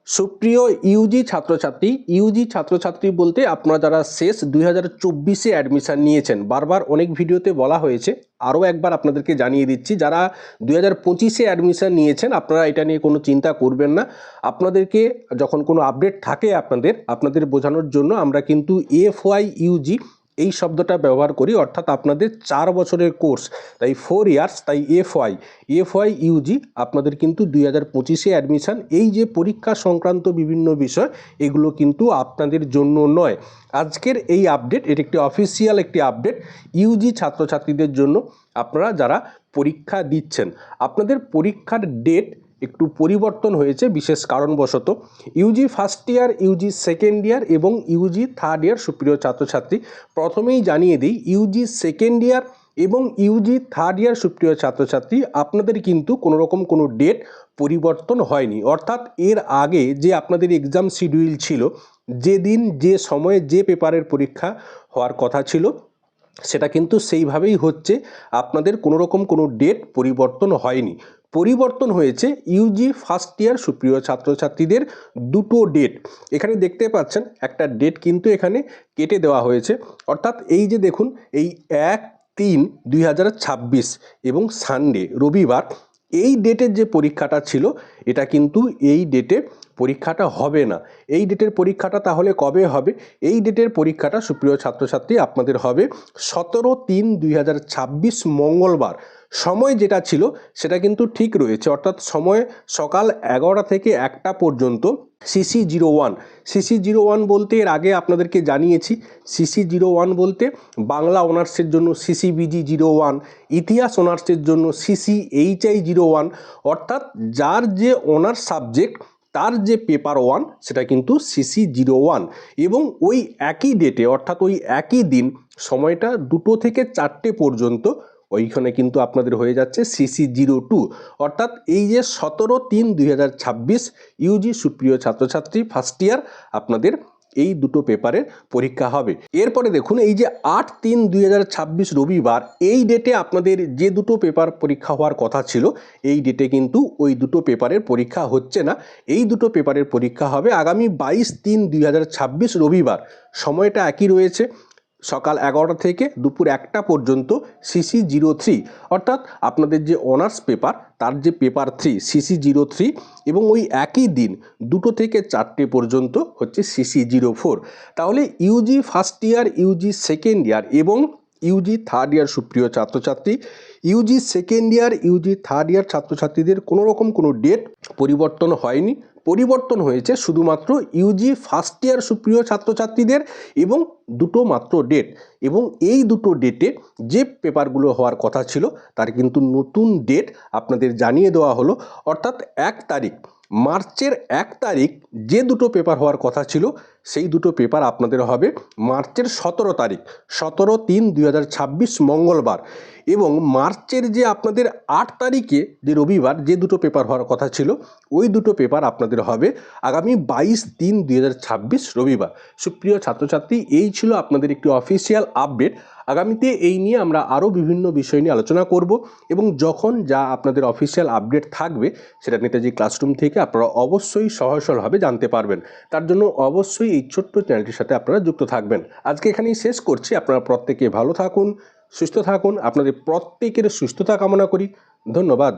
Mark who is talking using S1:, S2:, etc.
S1: সুপ্রিয় ইউজি ছাত্রছাত্রী বলতে আপনারা যারা শেষ 2024-এ অ্যাডমিশান নিয়েছেন, বারবার অনেক ভিডিওতে বলা হয়েছে, আরও একবার আপনাদেরকে জানিয়ে দিচ্ছি, যারা 2025-এ অ্যাডমিশান নিয়েছেন আপনারা এটা নিয়ে কোনো চিন্তা করবেন না। আপনাদেরকে যখন কোনো আপডেট থাকে আপনাদের বোঝানোর জন্য আমরা কিন্তু FY এই শব্দটা ব্যবহার করি, অর্থাৎ আপনাদের 4 বছরের কোর্স, তাই 4 ইয়ার্স, তাই এফওয়াই ইউজি আপনাদের কিন্তু 2025-এ অ্যাডমিশান। এই যে পরীক্ষা সংক্রান্ত বিভিন্ন বিষয়, এগুলো কিন্তু আপনাদের জন্য নয়। আজকের এই আপডেট, এটি একটি অফিসিয়াল একটি আপডেট ইউজি ছাত্রছাত্রীদের জন্য। আপনারা যারা পরীক্ষা দিচ্ছেন, আপনাদের পরীক্ষার ডেট একটু পরিবর্তন হয়েছে বিশেষ কারণবশত। Yuji first year, Yuji second year এবং ইউজি থার্ড ইয়ার সুপ্রিয় ছাত্রছাত্রী, প্রথমেই জানিয়ে দিই, ইউজি সেকেন্ড ইয়ার এবং ইউজি থার্ড ইয়ার সুপ্রিয় ছাত্রছাত্রী আপনাদের কিন্তু কোনোরকম কোনো ডেট পরিবর্তন হয়নি। অর্থাৎ এর আগে যে আপনাদের এক্সাম শিডিউল ছিল, যেদিন যে সময়ে যে পেপারের পরীক্ষা হওয়ার কথা ছিল, সেটা কিন্তু সেইভাবেই হচ্ছে। আপনাদের কোনোরকম কোনো ডেট পরিবর্তন হয়নি। পরিবর্তন হয়েছে ইউজি ফার্স্ট ইয়ার সুপ্রিয় ছাত্রছাত্রীদের দুটো ডেট। এখানে দেখতে পাচ্ছেন একটা ডেট কিন্তু এখানে কেটে দেওয়া হয়েছে, অর্থাৎ এই যে দেখুন, এই 1-3-2026 এবং সানডে, রবিবার, এই ডেটের যে পরীক্ষাটা ছিল, এটা কিন্তু এই ডেটে পরীক্ষাটা হবে না। এই ডেটের পরীক্ষাটা তাহলে কবে হবে? এই ডেটের পরীক্ষাটা সুপ্রিয় ছাত্রছাত্রী আপনাদের হবে 17-3-2026 মঙ্গলবার। সময় যেটা ছিল সেটা কিন্তু ঠিক রয়েছে, অর্থাৎ সময় সকাল 11টা থেকে 1টা পর্যন্ত। CC01 বলতে এর আগে আপনাদেরকে জানিয়েছি, CC01 বলতে বাংলা অনার্সের জন্য CCBG01, ইতিহাস অনার্সের জন্য CCHI01, অর্থাৎ যার যে অনার্স সাবজেক্ট তার যে পেপার 1 সেটা কিন্তু CC01। এবং ওই একই ডেটে, অর্থাৎ ওই একই দিন, সময়টা 2টো থেকে 4টে পর্যন্ত, ওইখানে কিন্তু আপনাদের হয়ে যাচ্ছে CC02। অর্থাৎ এই যে 17-3-2026 ইউজি সুপ্রিয় ছাত্রছাত্রী ফার্স্ট ইয়ার, আপনাদের এই দুটো পেপারের পরীক্ষা হবে। এরপরে দেখুন, এই যে 8-3-2026 রবিবার, এই ডেটে আপনাদের যে দুটো পেপার পরীক্ষা হওয়ার কথা ছিল, এই ডেটে কিন্তু ওই দুটো পেপারের পরীক্ষা হচ্ছে না। এই দুটো পেপারের পরীক্ষা হবে আগামী 22-3-2026 রবিবার। সময়টা একই রয়েছে, সকাল 11টা থেকে দুপুর 1টা পর্যন্ত CC03, অর্থাৎ আপনাদের যে অনার্স পেপার তার যে পেপার 3 CC03, এবং ওই একই দিন 2টো থেকে 4টে পর্যন্ত হচ্ছে CC04। তাহলে Yuji first year, Yuji second year এবং ইউজি থার্ড ইয়ার সুপ্রিয় ছাত্রছাত্রী, Yuji second year, Yuji third year ছাত্রছাত্রীদের কোনোরকম কোনো ডেট পরিবর্তন হয়নি। পরিবর্তন হয়েছে শুধুমাত্র ইউজি ফার্স্ট ইয়ার সুপ্রিয় ছাত্রছাত্রীদের, এবং দুটো মাত্র ডেট। এবং এই দুটো ডেটে যে পেপারগুলো হওয়ার কথা ছিল তার কিন্তু নতুন ডেট আপনাদের জানিয়ে দেওয়া হলো। অর্থাৎ 1 তারিখ, মার্চের 1 তারিখ যে দুটো পেপার হওয়ার কথা ছিল, সেই দুটো পেপার আপনাদের হবে মার্চের 17 তারিখ, 17-3-2026 মঙ্গলবার। এবং মার্চের যে আপনাদের 8 তারিখে যে রবিবার যে দুটো পেপার হওয়ার কথা ছিল, ওই দুটো পেপার আপনাদের হবে আগামী 22-3-2026 রবিবার। সুপ্রিয় ছাত্রছাত্রী, এই ছিল আপনাদের একটি অফিসিয়াল আপডেট। আগামীতে এই নিয়ে আমরা আরও বিভিন্ন বিষয় নিয়ে আলোচনা করব, এবং যখন যা আপনাদের অফিসিয়াল আপডেট থাকবে সেটা নেতাজি ক্লাসরুম থেকে আপনারা অবশ্যই সহজভাবে জানতে পারবেন। তার জন্য অবশ্যই এই ছোট্ট চ্যানেলটির সাথে আপনারা যুক্ত থাকবেন। আজকে এখানেই শেষ করছি। আপনারা প্রত্যেকে ভালো থাকুন, সুস্থ থাকুন। আপনাদের প্রত্যেকের সুস্থতা কামনা করি। ধন্যবাদ।